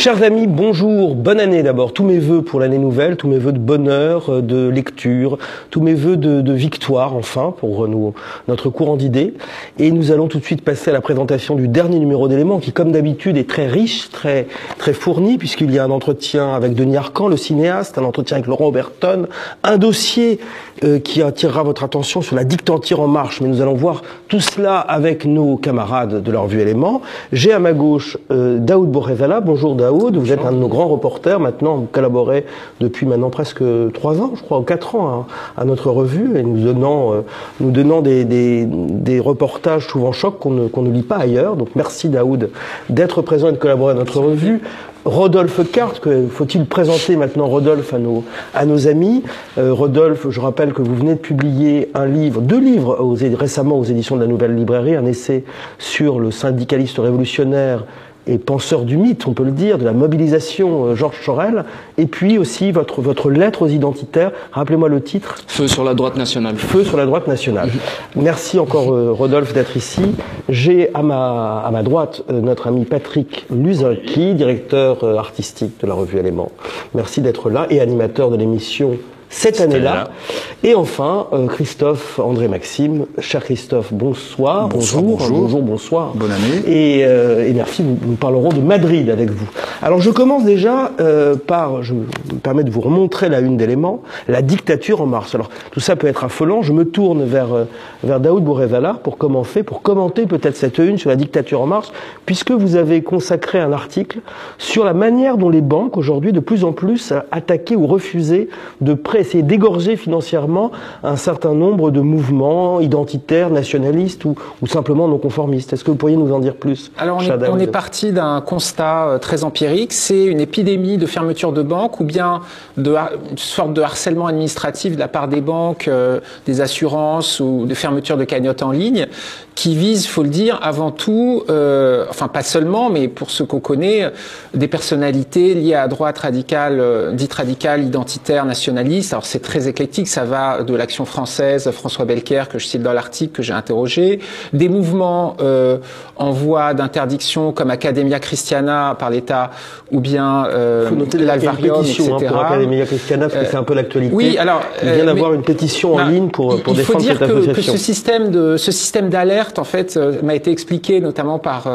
Chers amis, bonjour, bonne année d'abord. Tous mes vœux pour l'année nouvelle, tous mes vœux de bonheur, de lecture, tous mes vœux de victoire, enfin, pour notre courant d'idées. Et nous allons tout de suite passer à la présentation du dernier numéro d'Éléments, qui, comme d'habitude, est très riche, très fourni, puisqu'il y a un entretien avec Denis Arcand, le cinéaste, un entretien avec Laurent Oberton, un dossier qui attirera votre attention sur la dictature en marche. Mais nous allons voir tout cela avec nos camarades de la revue Éléments. J'ai à ma gauche Daoud Bourrezala. Bonjour Daoud, vous êtes un de nos grands reporters. Maintenant, vous collaborez depuis maintenant presque 3 ans, je crois, ou 4 ans à notre revue, et nous donnant des reportages souvent chocs qu'on ne lit pas ailleurs. Donc merci Daoud d'être présent et de collaborer à notre revue. Rodolphe Carte, faut-il présenter maintenant Rodolphe à nos amis. Rodolphe, je rappelle que vous venez de publier deux livres récemment aux éditions de la Nouvelle Librairie, un essai sur le syndicaliste révolutionnaire et penseur du mythe, on peut le dire, de la mobilisation Georges Sorel, et puis aussi votre lettre aux identitaires. Rappelez-moi le titre. Feu sur la droite nationale. Feu sur la droite nationale. Merci encore Rodolphe d'être ici. J'ai à ma droite notre ami Patrick Luzinski, directeur artistique de la revue Éléments. Merci d'être là et animateur de l'émission cette année-là. Et enfin, Christophe André Maxime. Cher Christophe, bonsoir. Bonsoir. Bonne année. Et merci, nous parlerons de Madrid avec vous. Alors je commence déjà je me permets de vous remontrer la une d'Éléments, la dictature en marche. Alors tout ça peut être affolant, je me tourne vers Daoud Bourrezala pour commenter peut-être cette une sur la dictature en marche, puisque vous avez consacré un article sur la manière dont les banques aujourd'hui de plus en plus attaquaient ou refusaient de essayer d'égorger financièrement un certain nombre de mouvements identitaires, nationalistes ou simplement non conformistes. Est-ce que vous pourriez nous en dire plus? Alors on est parti d'un constat très empirique, c'est une épidémie de fermeture de banques ou bien une sorte de harcèlement administratif de la part des banques, des assurances ou de fermeture de cagnottes en ligne qui vise, faut le dire, avant tout, enfin pas seulement, mais pour ceux qu'on connaît, des personnalités liées à la droite radicale, dite radicale, identitaire, nationaliste. Alors c'est très éclectique, ça va de l'Action française, François Belker, que je cite dans l'article, que j'ai interrogé, des mouvements en voie d'interdiction comme Academia Christiana par l'État, ou bien l'Alvarium, etc. Pour Academia Christiana, parce que c'est un peu l'actualité. Oui, alors il vient d'avoir une pétition en ligne pour défendre cette association. Il faut dire que ce système d'alerte, en fait, m'a été expliqué notamment par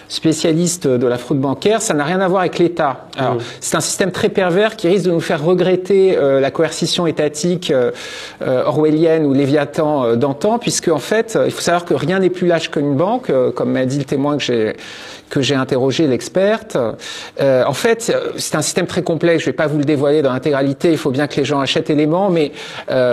spécialistes de la fraude bancaire, ça n'a rien à voir avec l'État. Alors c'est un système très pervers qui risque de nous faire regretter la coercition étatique orwellienne ou Léviathan d'antan, puisque en fait, il faut savoir que rien n'est plus lâche qu'une banque, comme m'a dit le témoin que j'ai interrogé, l'experte. En fait, c'est un système très complexe. Je vais pas vous le dévoiler dans l'intégralité. Il faut bien que les gens achètent Éléments, mais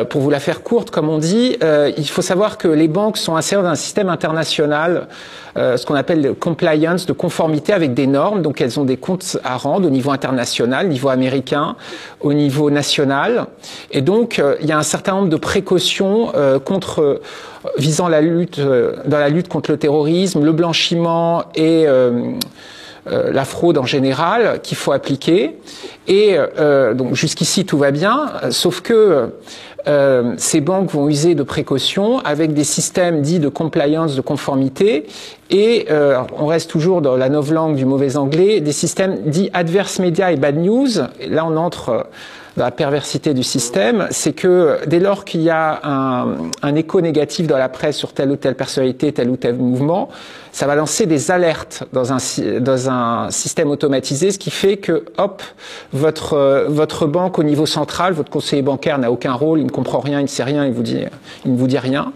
pour vous la faire courte, comme on dit, il faut savoir que les banques sont insérées dans un système international, ce qu'on appelle le compliance, de conformité avec des normes. Donc, elles ont des comptes à rendre au niveau international, au niveau américain, au niveau national. Et donc, il y a un certain nombre de précautions visant dans la lutte contre le terrorisme, le blanchiment et la fraude en général qu'il faut appliquer. Et donc jusqu'ici tout va bien, sauf que ces banques vont user de précautions avec des systèmes dits de compliance, de conformité, et on reste toujours dans la novlangue du mauvais anglais, des systèmes dits adverse media et bad news. Et là on entre dans la perversité du système, c'est que dès lors qu'il y a un écho négatif dans la presse sur telle ou telle personnalité, tel ou tel mouvement, ça va lancer des alertes dans un système automatisé, ce qui fait que, hop, votre banque au niveau central, votre conseiller bancaire n'a aucun rôle, il ne comprend rien, il ne sait rien, il ne vous dit rien.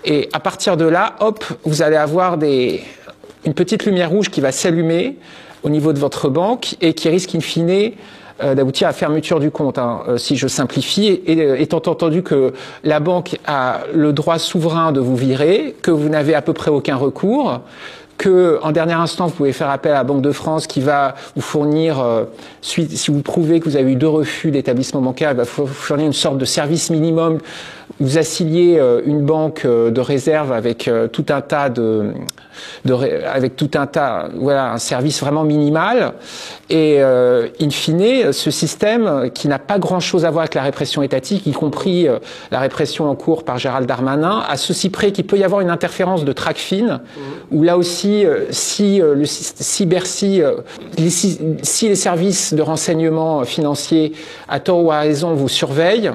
Et à partir de là, hop, vous allez avoir une petite lumière rouge qui va s'allumer au niveau de votre banque et qui risque in fine d'aboutir à fermeture du compte, si je simplifie, et étant entendu que la banque a le droit souverain de vous virer, que vous n'avez à peu près aucun recours, que en dernier instant vous pouvez faire appel à la Banque de France qui va vous fournir, si vous prouvez que vous avez eu 2 refus d'établissement bancaire, elle va vous fournir une sorte de service minimum vous assigniez une banque de réserve avec tout un tas voilà, un service vraiment minimal. Et in fine, ce système qui n'a pas grand-chose à voir avec la répression étatique, y compris la répression en cours par Gérald Darmanin, à ceci près qu'il peut y avoir une interférence de Tracfin, où là aussi, si les services de renseignement financiers, à tort ou à raison, vous surveillent,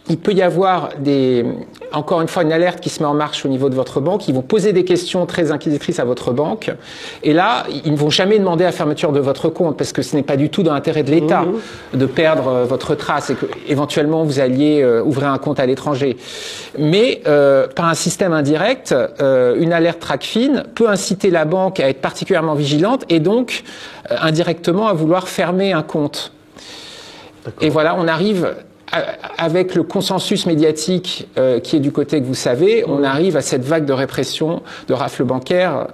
il peut y avoir encore une fois une alerte qui se met en marche au niveau de votre banque. Ils vont poser des questions très inquisitrices à votre banque. Et là, ils ne vont jamais demander la fermeture de votre compte parce que ce n'est pas du tout dans l'intérêt de l'État de perdre votre trace et que éventuellement vous alliez ouvrir un compte à l'étranger. Mais par un système indirect, une alerte Tracfin peut inciter la banque à être particulièrement vigilante et donc indirectement à vouloir fermer un compte. Et voilà, on arrive avec le consensus médiatique qui est du côté que vous savez, on arrive à cette vague de répression, de rafle bancaire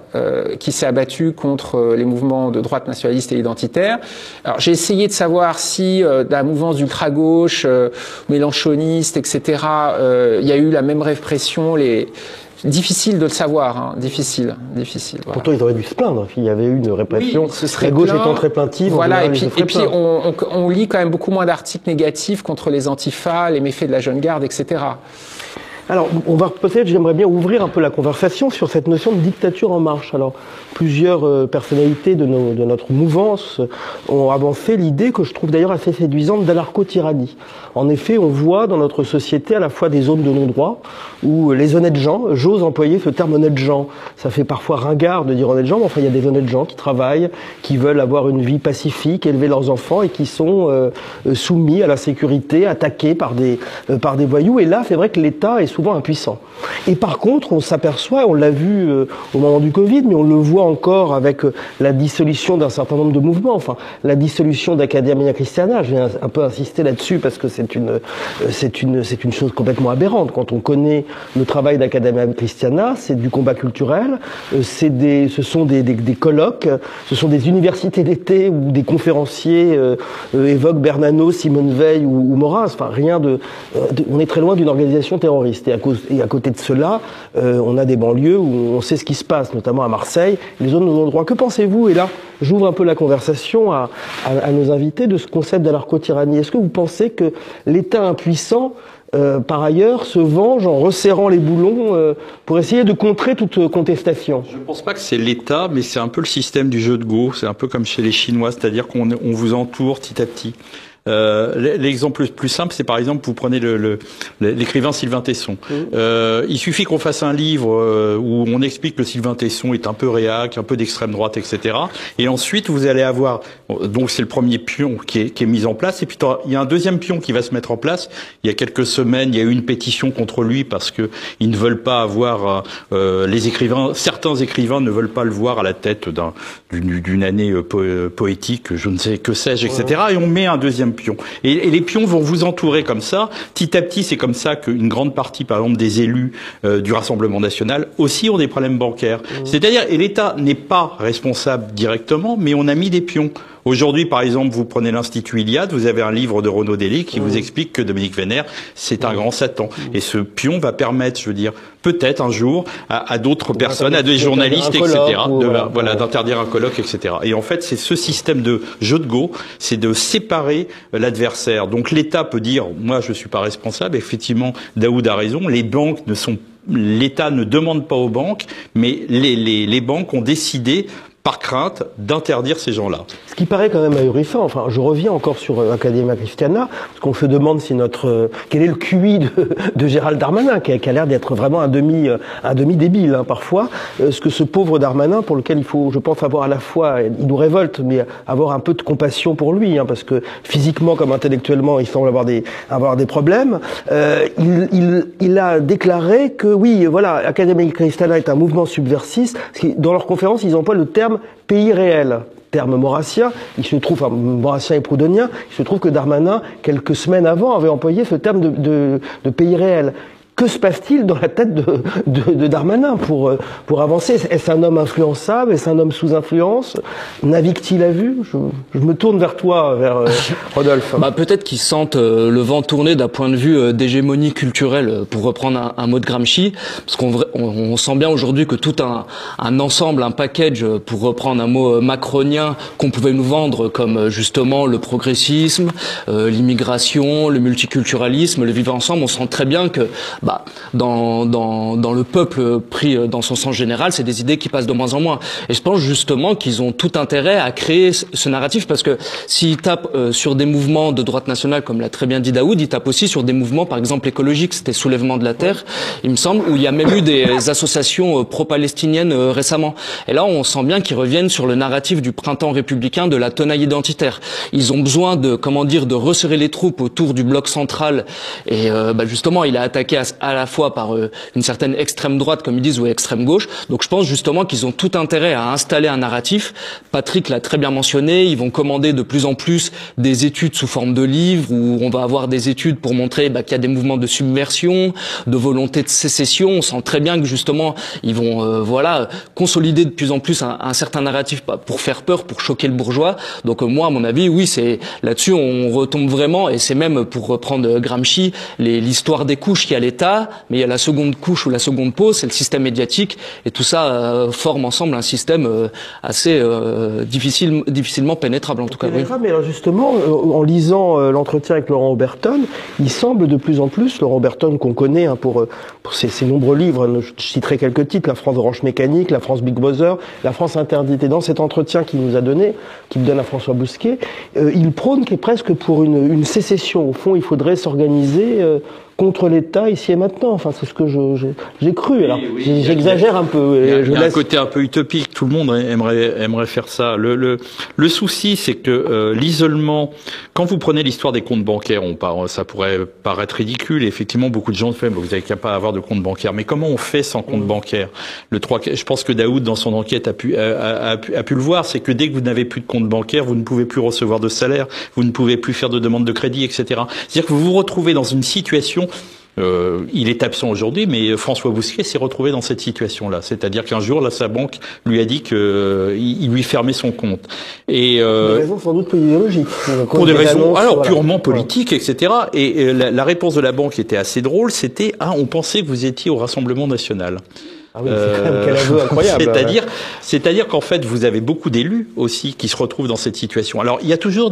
qui s'est abattue contre les mouvements de droite nationaliste et identitaire. Alors j'ai essayé de savoir si dans la mouvance d'ultra-gauche, mélanchoniste, etc., il y a eu la même répression. Difficile de le savoir, hein. Difficile. Voilà. Pourtant, ils auraient dû se plaindre s'il y avait eu une répression. Oui, la gauche étant très plaintive. Voilà, et puis on lit quand même beaucoup moins d'articles négatifs contre les antifas, les méfaits de la jeune garde, etc. Alors, j'aimerais bien ouvrir un peu la conversation sur cette notion de dictature en marche. Alors, plusieurs personnalités de notre mouvance ont avancé l'idée, que je trouve d'ailleurs assez séduisante, d'anarcho-tyrannie. En effet, on voit dans notre société à la fois des zones de non-droit, où les honnêtes gens, j'ose employer ce terme honnête gens, ça fait parfois ringard de dire honnête gens, mais enfin il y a des honnêtes gens qui travaillent, qui veulent avoir une vie pacifique, élever leurs enfants et qui sont soumis à la sécurité, attaqués par des voyous. Et là, c'est vrai que l'État est souvent impuissant. Et par contre, on s'aperçoit, on l'a vu au moment du Covid, mais on le voit encore avec la dissolution d'un certain nombre de mouvements, enfin la dissolution d'Academia Christiana. Je vais un peu insister là-dessus parce que c'est une chose complètement aberrante. Quand on connaît le travail d'Academia Christiana, c'est du combat culturel, ce sont des colloques, ce sont des universités d'été où des conférenciers évoquent Bernano, Simone Veil ou Maurras. Enfin, on est très loin d'une organisation terroriste. Et à côté de cela, on a des banlieues où on sait ce qui se passe, notamment à Marseille, les zones de non-droit. Que pensez-vous? Et là, j'ouvre un peu la conversation à nos invités de ce concept d'anarcho-tyrannie. Est-ce que vous pensez que l'État impuissant, par ailleurs, se venge en resserrant les boulons pour essayer de contrer toute contestation? Je ne pense pas que c'est l'État, mais c'est un peu le système du jeu de Go. C'est un peu comme chez les Chinois, c'est-à-dire qu'on vous entoure petit à petit. L'exemple le plus simple, c'est par exemple, vous prenez l'écrivain Sylvain Tesson. Il suffit qu'on fasse un livre où on explique que Sylvain Tesson est un peu réac, un peu d'extrême droite, etc. Et ensuite, vous allez avoir, donc c'est le premier pion qui est mis en place. Et puis il y a un deuxième pion qui va se mettre en place. Il y a quelques semaines, il y a eu une pétition contre lui parce que ils ne veulent pas avoir certains écrivains ne veulent pas le voir à la tête d'une année poétique, je ne sais que sais-je, etc. Et on met un deuxième pion. Et les pions vont vous entourer comme ça. Petit à petit, c'est comme ça qu'une grande partie, par exemple, des élus du Rassemblement national aussi ont des problèmes bancaires. C'est-à-dire, et l'État n'est pas responsable directement, mais on a mis des pions. Aujourd'hui, par exemple, vous prenez l'Institut Iliade, vous avez un livre de Renaud Dely qui vous explique que Dominique Vénère, c'est un grand Satan. Et ce pion va permettre, je veux dire, peut-être un jour, à d'autres personnes, à des journalistes, etc., d'interdire un colloque, etc. Et en fait, c'est ce système de jeu de Go, c'est de séparer l'adversaire. Donc l'État peut dire, moi, je suis pas responsable. Effectivement, Daoud a raison, l'État ne demande pas aux banques, mais les banques ont décidé, par crainte, d'interdire ces gens-là. Ce qui paraît quand même ahurissant, enfin, je reviens encore sur Academia Christiana, parce qu'on se demande si quel est le QI de Gérald Darmanin, qui a l'air d'être vraiment un demi-débile, hein, parfois. Ce que ce pauvre Darmanin, pour lequel il faut, je pense, avoir à la fois, il nous révolte, mais avoir un peu de compassion pour lui, hein, parce que physiquement comme intellectuellement, il semble avoir des problèmes. Il a déclaré que oui, voilà, Academia Christiana est un mouvement subversif. Dans leur conférence, ils emploient le terme pays réel, terme maurassien. Maurassien et proudhonien. Il se trouve que Darmanin, quelques semaines avant, avait employé ce terme de pays réel. Que se passe-t-il dans la tête de Darmanin pour avancer? Est-ce un homme influençable? Est-ce un homme sous influence? Navigue-t-il à vue? Je me tourne vers toi, vers Rodolphe. Peut-être qu'ils sentent le vent tourner d'un point de vue d'hégémonie culturelle, pour reprendre un mot de Gramsci, parce qu'on sent bien aujourd'hui que tout un ensemble, un package, pour reprendre un mot macronien, qu'on pouvait nous vendre comme justement le progressisme, l'immigration, le multiculturalisme, le vivre ensemble, on sent très bien que dans le peuple pris dans son sens général, c'est des idées qui passent de moins en moins. Et je pense justement qu'ils ont tout intérêt à créer ce narratif, parce que s'ils tapent sur des mouvements de droite nationale, comme l'a très bien dit Daoud, ils tapent aussi sur des mouvements, par exemple écologiques, c'était Soulèvement de la Terre, il me semble, où il y a même eu des associations pro-palestiniennes récemment. Et là, on sent bien qu'ils reviennent sur le narratif du printemps républicain, de la tenaille identitaire. Ils ont besoin de resserrer les troupes autour du bloc central. Et justement, il a attaqué à la fois par une certaine extrême droite, comme ils disent, ou extrême gauche. Donc je pense justement qu'ils ont tout intérêt à installer un narratif. Patrick l'a très bien mentionné, ils vont commander de plus en plus des études sous forme de livres, où on va avoir des études pour montrer qu'il y a des mouvements de submersion, de volonté de sécession. On sent très bien que justement, ils vont consolider de plus en plus un certain narratif pour faire peur, pour choquer le bourgeois. Donc moi, à mon avis, oui, c'est là-dessus, on retombe vraiment, et c'est même, pour reprendre Gramsci, l'histoire des couches. Il y a l'État, mais il y a la seconde couche ou la seconde pause, c'est le système médiatique, et tout ça forme ensemble un système assez difficilement pénétrable, en tout cas. Oui. Mais alors justement, en lisant l'entretien avec Laurent Oberton, il semble de plus en plus, Laurent Oberton qu'on connaît pour ses nombreux livres, je citerai quelques titres, La France Orange Mécanique, La France Big Brother, La France Interdite, et dans cet entretien qu'il nous a donné, qu'il donne à François Bousquet, il prône qu'il est presque pour une sécession. Au fond, il faudrait s'organiser contre l'État ici et maintenant. Enfin, c'est ce que j'ai cru. Alors, j'exagère un peu. Il y a un côté un peu utopique. Tout le monde aimerait faire ça. Le souci, c'est que l'isolement, quand vous prenez l'histoire des comptes bancaires, ça pourrait paraître ridicule. Et effectivement, beaucoup de gens font, vous n'avez qu'à pas avoir de compte bancaire. Mais comment on fait sans compte bancaire? Je pense que Daoud, dans son enquête, a pu le voir. C'est que dès que vous n'avez plus de compte bancaire, vous ne pouvez plus recevoir de salaire, vous ne pouvez plus faire de demande de crédit, etc. C'est-à-dire que vous vous retrouvez dans une situation. Il est absent aujourd'hui, mais François Bousquet s'est retrouvé dans cette situation-là. C'est-à-dire qu'un jour, là, sa banque lui a dit qu'il lui fermait son compte. Et pour des raisons sans doute peu idéologiques. Pour des raisons, purement politiques, etc. Et la réponse de la banque était assez drôle. C'était on pensait que vous étiez au Rassemblement national. Ah oui, c'est quand même quel aveu incroyable. C'est-à-dire qu'en fait, vous avez beaucoup d'élus aussi qui se retrouvent dans cette situation. Alors, il y a toujours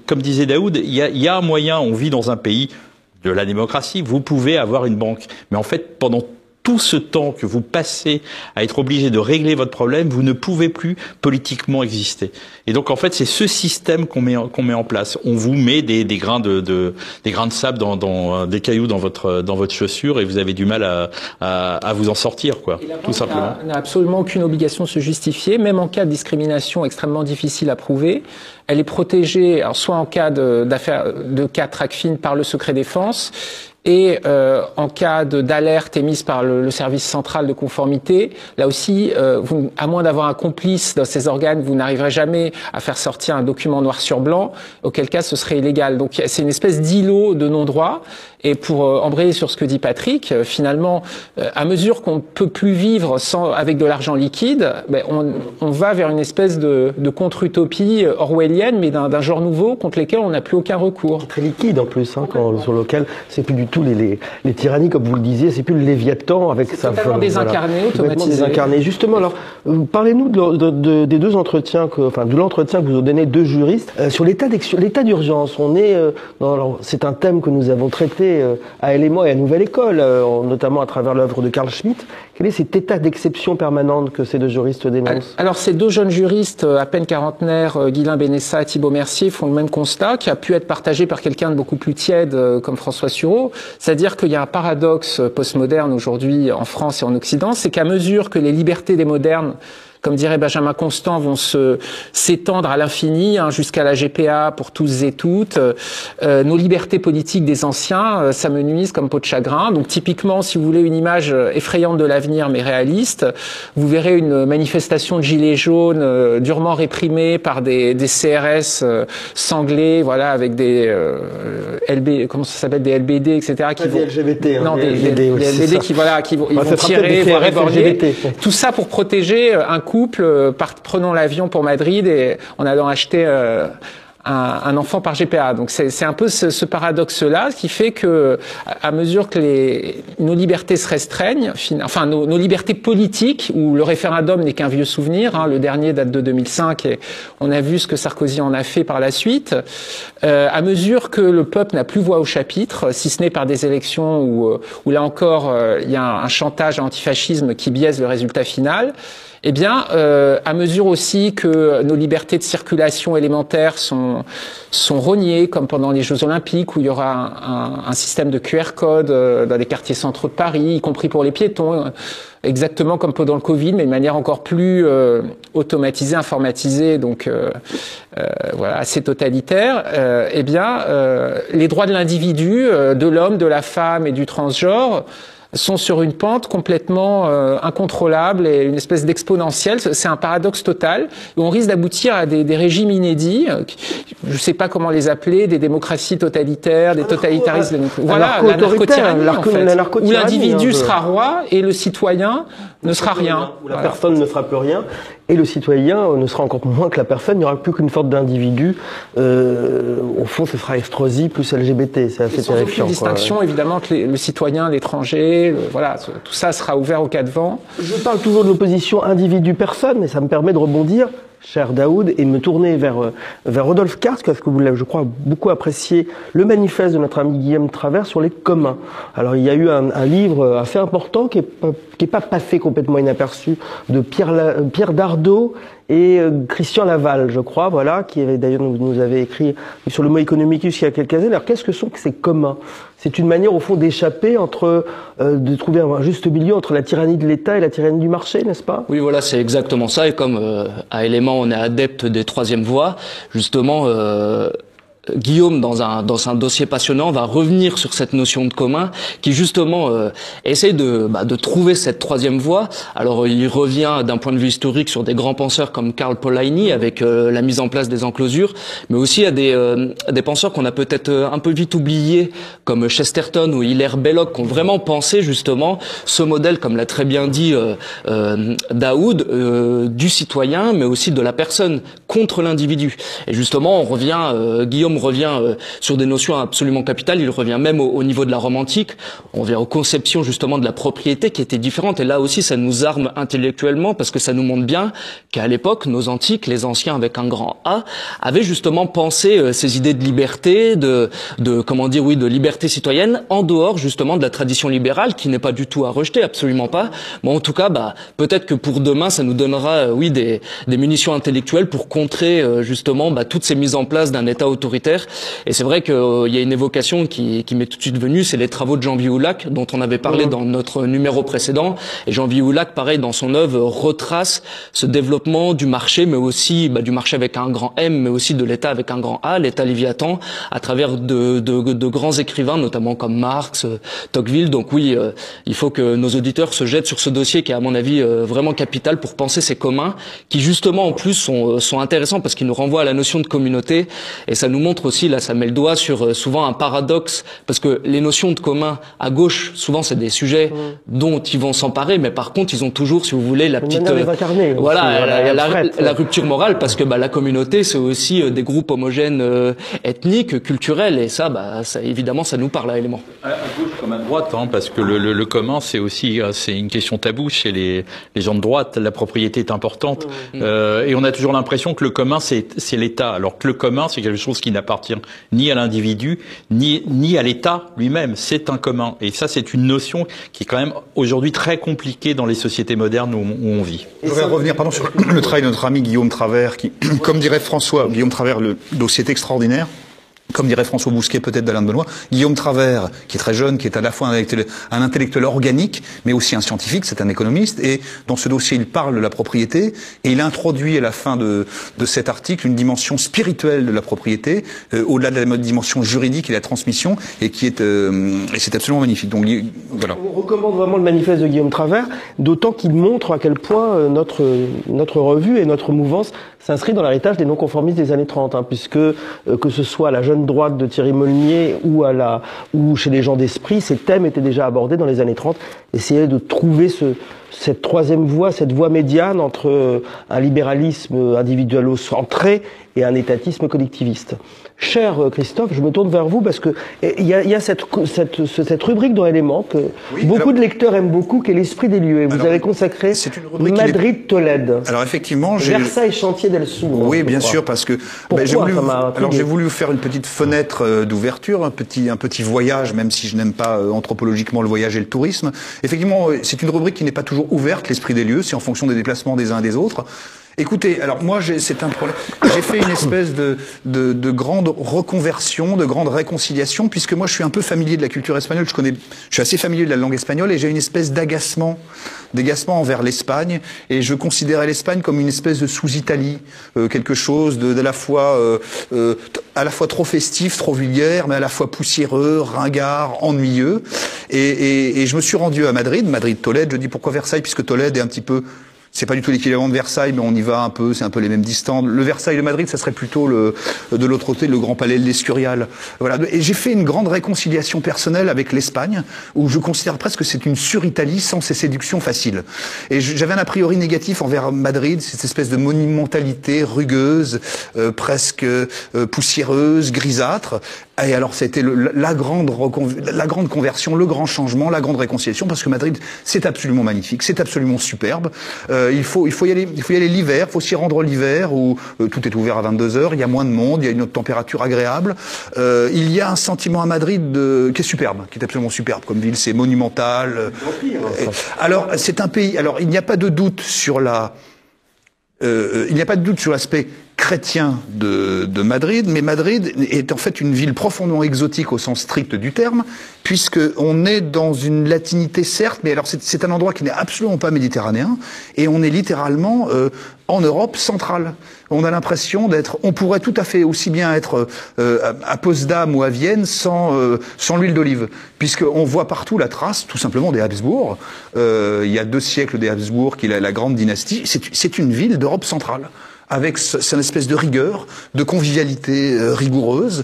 comme disait Daoud, il y a un moyen. On vit dans un pays de la démocratie, vous pouvez avoir une banque. Mais en fait, pendant tout ce temps que vous passez à être obligé de régler votre problème, vous ne pouvez plus politiquement exister. Et donc, en fait, c'est ce système qu'on met en place. On vous met des grains de sable des cailloux dans votre chaussure, et vous avez du mal à vous en sortir, quoi. Tout simplement. N'a absolument aucune obligation de se justifier, même en cas de discrimination extrêmement difficile à prouver. Elle est protégée, alors soit en cas de cas TRACFIN par le secret défense, et en cas d'alerte émise par le service central de conformité, là aussi, à moins d'avoir un complice dans ces organes, vous n'arriverez jamais à faire sortir un document noir sur blanc, auquel cas ce serait illégal. Donc c'est une espèce d'îlot de non-droit. Et pour embrayer sur ce que dit Patrick, finalement, à mesure qu'on ne peut plus vivre avec de l'argent liquide, on va vers une espèce de contre-utopie orwellienne, mais d'un genre nouveau contre lesquels on n'a plus aucun recours. Très liquide en plus, sur lequel c'est plus du tout les tyrannies, comme vous le disiez, c'est plus le Léviathan avec sa forme désincarné, automatisé. Désincarné. Justement, alors parlez-nous des deux entretiens, de l'entretien que vous avez donné deux juristes sur l'état d'urgence. C'est un thème que nous avons traité à Elle et moi et à Nouvelle École, notamment à travers l'œuvre de Carl Schmitt. Quel est cet état d'exception permanente que ces deux juristes dénoncent? Alors, ces deux jeunes juristes, à peine quarantenaires, Guylain Benessa et Thibault Mercier, font le même constat, qui a pu être partagé par quelqu'un de beaucoup plus tiède, comme François Sureau. C'est-à-dire qu'il y a un paradoxe postmoderne aujourd'hui en France et en Occident, c'est qu'à mesure que les libertés des modernes, comme dirait Benjamin Constant, vont s'étendre à l'infini, hein, jusqu'à la GPA pour tous et toutes. Nos libertés politiques des anciens s'amenuisent comme peau de chagrin. Donc typiquement, si vous voulez une image effrayante de l'avenir mais réaliste, vous verrez une manifestation de gilets jaunes durement réprimée par des CRS sanglés, voilà, avec des comment ça s'appelle, des LBD, etc. Qui vont... LGBT, hein, non, des LBD qui voilà, qui vont, ils vont tirer, voire éborgner. Tout ça pour protéger un couple prenant l'avion pour Madrid et en allant acheter un enfant par GPA. Donc c'est un peu ce paradoxe-là qui fait que, à mesure que nos libertés se restreignent, enfin nos libertés politiques, où le référendum n'est qu'un vieux souvenir, hein, le dernier date de 2005 et on a vu ce que Sarkozy en a fait par la suite, à mesure que le peuple n'a plus voix au chapitre, si ce n'est par des élections où là encore il y a un chantage à l'antifascisme qui biaise le résultat final, eh bien, à mesure aussi que nos libertés de circulation élémentaires sont rognées, comme pendant les Jeux Olympiques, où il y aura un système de QR code dans les quartiers centraux de Paris, y compris pour les piétons, exactement comme pendant le Covid, mais de manière encore plus automatisée, informatisée, donc voilà, assez totalitaire. Eh bien, les droits de l'individu, de l'homme, de la femme et du transgenre sont sur une pente complètement incontrôlable et une espèce d'exponentielle. C'est un paradoxe total où on risque d'aboutir à des régimes inédits, je ne sais pas comment les appeler, des démocraties totalitaires, des totalitarismes. Voilà, la narco-tyrannie, en fait, où l'individu sera roi et le citoyen ne sera rien. Où la personne ne sera plus rien et le citoyen ne sera encore moins que la personne. Il n'y aura plus qu'une sorte d'individu. Au fond, ce sera Estrosi plus LGBT. C'est assez terrifiant. Sans distinction, évidemment, que le citoyen, l'étranger, voilà, tout ça sera ouvert au cas de vent. Je parle toujours de l'opposition individu-personne, et ça me permet de rebondir, cher Daoud, et de me tourner vers Rodolphe Kars, parce que vous l'avez, je crois, beaucoup apprécié le manifeste de notre ami Guillaume Travers sur les communs. Alors, il y a eu un livre assez important qui est pas passé complètement inaperçu, de Pierre Dardot et Christian Laval, je crois, voilà, qui avait d'ailleurs nous avait écrit sur le mot économicus il y a quelques années. Alors, qu'est-ce que sont ces communs? C'est une manière, au fond, d'échapper de trouver un juste milieu entre la tyrannie de l'État et la tyrannie du marché, n'est-ce pas? Oui, voilà, c'est exactement ça. Et comme à Élément, on est adepte des troisièmes voies, justement, Guillaume, dans un dossier passionnant, va revenir sur cette notion de commun qui justement essaie de trouver cette troisième voie. Alors il revient d'un point de vue historique sur des grands penseurs comme Karl Polanyi avec la mise en place des enclosures, mais aussi à des penseurs qu'on a peut-être un peu vite oubliés comme Chesterton ou Hilaire Belloc, qui ont vraiment pensé justement ce modèle, comme l'a très bien dit Daoud, du citoyen, mais aussi de la personne contre l'individu. Et justement, Guillaume revient sur des notions absolument capitales. Il revient même au niveau de la Rome antique. On vient aux conceptions justement de la propriété qui étaient différentes. Et là aussi, ça nous arme intellectuellement parce que ça nous montre bien qu'à l'époque, nos antiques, les anciens avec un grand A, avaient justement pensé ces idées de liberté, de liberté citoyenne en dehors justement de la tradition libérale qui n'est pas du tout à rejeter, absolument pas. Mais en tout cas, peut-être que pour demain, ça nous donnera, des munitions intellectuelles pour contrer justement toutes ces mises en place d'un État autoritaire. Et c'est vrai qu'il y a une évocation qui m'est tout de suite venue, c'est les travaux de Jean Vihulac, dont on avait parlé dans notre numéro précédent. Et Jean Vihulac, pareil, dans son œuvre, retrace ce développement du marché, mais aussi du marché avec un grand M, mais aussi de l'État avec un grand A, l'État Léviathan, à travers de grands écrivains, notamment comme Marx, Tocqueville. Donc oui, il faut que nos auditeurs se jettent sur ce dossier qui est, à mon avis, vraiment capital pour penser ces communs, qui justement, en plus, sont intéressants parce qu'ils nous renvoient à la notion de communauté. Et ça nous montre aussi, là, ça met le doigt sur souvent un paradoxe, parce que les notions de commun à gauche, souvent c'est des sujets dont ils vont s'emparer, mais par contre ils ont toujours, si vous voulez, la petite la rupture morale, parce que la communauté c'est aussi des groupes homogènes ethniques, culturels, et ça évidemment ça nous parle à Élément. À gauche comme à droite, parce que le commun c'est aussi c'est une question taboue chez les gens de droite. La propriété est importante et on a toujours l'impression que le commun c'est l'État, alors que le commun c'est quelque chose qui n'appartient ni à l'individu, ni à l'État lui-même. C'est un commun. Et ça, c'est une notion qui est quand même aujourd'hui très compliquée dans les sociétés modernes où on vit. Je voudrais revenir sur le travail de notre ami Guillaume Travers, qui, comme dirait François, Guillaume Travers, le dossier est extraordinaire. comme dirait François Bousquet, peut-être d'Alain de Benoît, Guillaume Travers, qui est très jeune, qui est à la fois un intellectuel organique, mais aussi un scientifique, c'est un économiste, et dans ce dossier, il parle de la propriété, et il introduit à la fin de cet article une dimension spirituelle de la propriété, au-delà de la dimension juridique et la transmission, et qui est, et c'est absolument magnifique. Donc, voilà. On recommande vraiment le manifeste de Guillaume Travers, d'autant qu'il montre à quel point notre revue et notre mouvance s'inscrit dans l'héritage des non-conformistes des années 30, puisque que ce soit la jeune droite de Thierry Molnier ou chez les gens d'esprit, ces thèmes étaient déjà abordés dans les années 30. Essayer de trouver cette troisième voie, cette voie médiane entre un libéralisme individualo-centré et un étatisme collectiviste. Cher Christophe, je me tourne vers vous parce que il y a cette rubrique dans Éléments que beaucoup de lecteurs aiment beaucoup, qui est l'esprit des lieux. Et vous avez consacré Madrid-Tolède. Alors effectivement, Versailles, Chantier del Sur. Oui, bien sûr, parce que j'ai voulu vous faire une petite fenêtre d'ouverture, un petit voyage, même si je n'aime pas anthropologiquement le voyage et le tourisme. Effectivement, c'est une rubrique qui n'est pas toujours ouverte, l'esprit des lieux, c'est en fonction des déplacements des uns et des autres. Écoutez, alors moi c'est un problème. J'ai fait une espèce de grande reconversion, de grande réconciliation, puisque moi je suis un peu familier de la culture espagnole. Je suis assez familier de la langue espagnole et j'ai une espèce d'agacement envers l'Espagne. Et je considérais l'Espagne comme une espèce de sous-Italie, quelque chose à la fois trop festif, trop vulgaire, mais à la fois poussiéreux, ringard, ennuyeux. Et je me suis rendu à Madrid-Tolède. Je dis pourquoi Versailles, puisque Tolède est un petit peu... C'est pas du tout l'équivalent de Versailles, mais on y va un peu, c'est un peu les mêmes distances. Le Versailles de Madrid, ça serait plutôt de l'autre côté, le Grand Palais de l'Escurial. Voilà. Et j'ai fait une grande réconciliation personnelle avec l'Espagne, où je considère presque que c'est une sur-Italie sans ses séductions faciles. Et j'avais un a priori négatif envers Madrid, cette espèce de monumentalité rugueuse, presque poussiéreuse, grisâtre. Et alors, c'était la grande conversion, le grand changement, la grande réconciliation, parce que Madrid, c'est absolument magnifique, c'est absolument superbe. Il faut y aller l'hiver, il faut s'y rendre l'hiver où tout est ouvert à 22 heures, il y a moins de monde, il y a une température agréable. Il y a un sentiment à Madrid qui est superbe, qui est absolument superbe comme ville, c'est monumental. Alors, c'est un pays. Alors, il n'y a pas de doute sur l'aspect chrétien de Madrid, mais Madrid est en fait une ville profondément exotique au sens strict du terme, puisque on est dans une latinité certes, mais alors c'est un endroit qui n'est absolument pas méditerranéen, et on est littéralement en Europe centrale. On a l'impression on pourrait tout à fait aussi bien être à Potsdam ou à Vienne sans l'huile d'olive, puisqu'on voit partout la trace, tout simplement, des Habsbourg. Il y a 2 siècles des Habsbourg, qui est la grande dynastie. C'est une ville d'Europe centrale, avec cette espèce de rigueur, de convivialité rigoureuse.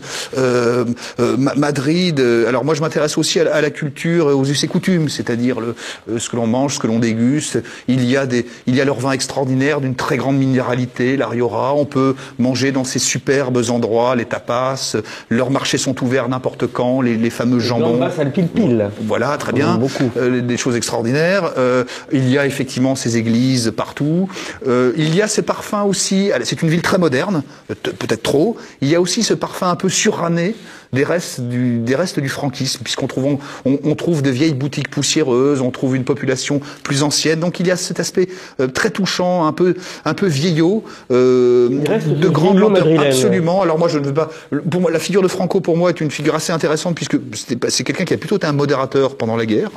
Madrid, alors moi je m'intéresse aussi à la culture, aux us et coutumes, c'est-à-dire ce que l'on mange, ce que l'on déguste. Il y a leurs vins extraordinaires d'une très grande minéralité, la Rioja. On peut manger dans ces superbes endroits, les tapas. Leurs marchés sont ouverts n'importe quand, les fameux jambons. Ça le pile. Voilà, très bien. Des choses extraordinaires. Il y a effectivement ces églises partout. Il y a ces parfums aussi. C'est une ville très moderne, peut-être trop. Il y a aussi ce parfum un peu suranné des restes du franquisme, puisqu'on trouve de vieilles boutiques poussiéreuses, on trouve une population plus ancienne. Donc il y a cet aspect très touchant, un peu vieillot, de grande lenteur. Absolument. Alors moi je ne veux pas. Pour moi, la figure de Franco pour moi est une figure assez intéressante, puisque c'est quelqu'un qui a plutôt été un modérateur pendant la guerre,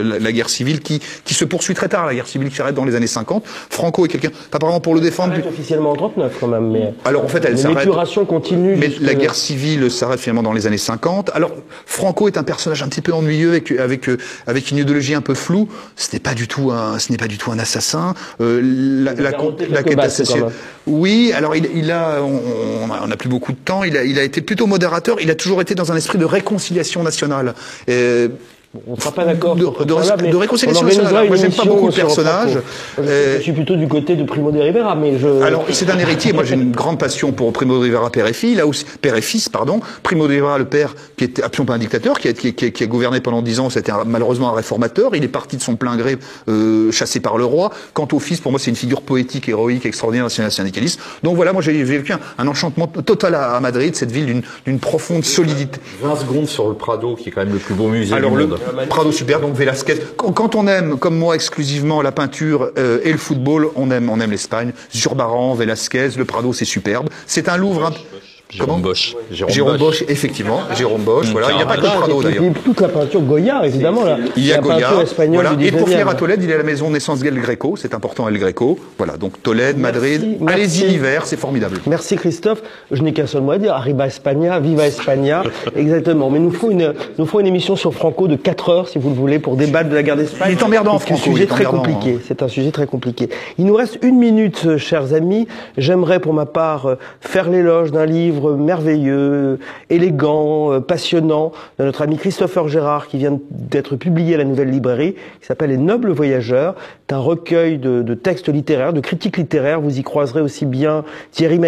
la guerre civile qui se poursuit très tard, la guerre civile qui s'arrête dans les années 50. Franco est quelqu'un, pas vraiment pour le défendre. Officiellement en 39 quand même, mais alors en fait elle s'arrête. L'épuration continue. Mais la guerre civile s'arrête finalement dans les années 50. Alors Franco est un personnage un petit peu ennuyeux avec une idéologie un peu floue. Ce n'est pas du tout un assassin. La quête assassinée. Oui, alors on n'a plus beaucoup de temps. Il a été plutôt modérateur. Il a toujours été dans un esprit de réconciliation nationale. On ne sera pas d'accord de réconciliation nationale. Moi, j'aime pas beaucoup le personnage. Je suis plutôt du côté de Primo de Rivera, mais Alors, c'est un héritier. Moi, j'ai une grande passion pour Primo de Rivera, père et fils, pardon. Primo de Rivera, le père, qui était absolument pas un dictateur, qui a gouverné pendant 10 ans, c'était malheureusement un réformateur. Il est parti de son plein gré, chassé par le roi. Quant au fils, pour moi, c'est une figure poétique, héroïque, extraordinaire, syndicaliste. Donc voilà, moi, j'ai vécu un enchantement total à Madrid, cette ville d'une profonde solidité. 20 secondes sur le Prado, qui est quand même le plus beau musée du monde. Prado super, donc Velázquez. Quand on aime, comme moi exclusivement, la peinture et le football, on aime l'Espagne. Zurbarán, Velázquez, le Prado, c'est superbe. C'est un Louvre. Jérôme Bosch. Jérôme Bosch, effectivement. Jérôme Bosch, voilà. Il n'y a pas que Prado, d'ailleurs. Il n'y a plus que la peinture Goya, évidemment. Là. Il y a Goya. Peinture espagnole voilà. du 19e. Et pour finir à Tolède, il y a la maison de naissance d'El Greco. C'est important, El Greco. Voilà. Donc Tolède, Madrid. Allez-y l'hiver, c'est formidable. Merci Christophe. Je n'ai qu'un seul mot à dire. Arriba España, viva España. Exactement. Mais nous ferons une émission sur Franco de 4 heures, si vous le voulez, pour débattre de la guerre d'Espagne. Il est emmerdant, Franco. C'est un sujet très compliqué. C'est un sujet très compliqué. Il nous reste 1 minute, chers amis. J'aimerais, pour ma part, faire l'éloge d'un livre merveilleux, élégant, passionnant, de notre ami Christopher Gérard, qui vient d'être publié à la Nouvelle Librairie, qui s'appelle Les Nobles Voyageurs. C'est un recueil de textes littéraires, de critiques littéraires. Vous y croiserez aussi bien Thierry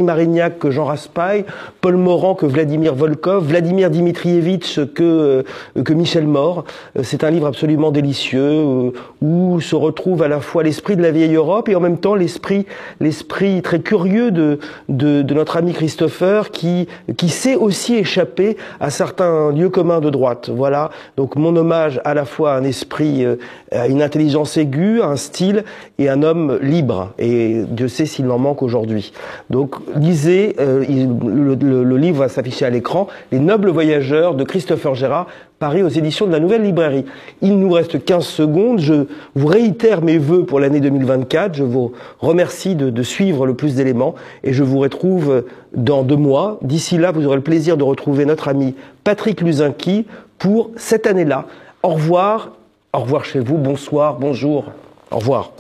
Marignac que Jean Raspail, Paul Morand que Vladimir Volkov, Vladimir Dmitrievitch que Michel Mort. C'est un livre absolument délicieux, où se retrouve à la fois l'esprit de la vieille Europe et en même temps l'esprit très curieux de notre ami Christopher qui sait aussi échapper à certains lieux communs de droite. Voilà. Donc mon hommage à la fois à un esprit, à une intelligence aiguë, à un style et un homme libre. Et Dieu sait s'il en manque aujourd'hui. Donc lisez, le livre va s'afficher à l'écran, Les Nobles Voyageurs de Christopher Gérard, paru aux éditions de la Nouvelle Librairie. Il nous reste 15 secondes. Je vous réitère mes vœux pour l'année 2024. Je vous remercie de suivre le plus d'éléments et je vous retrouve dans 2 mois. D'ici là, vous aurez le plaisir de retrouver notre ami Patrick Luzinski pour cette année-là. Au revoir. Au revoir chez vous. Bonsoir. Bonjour. Au revoir.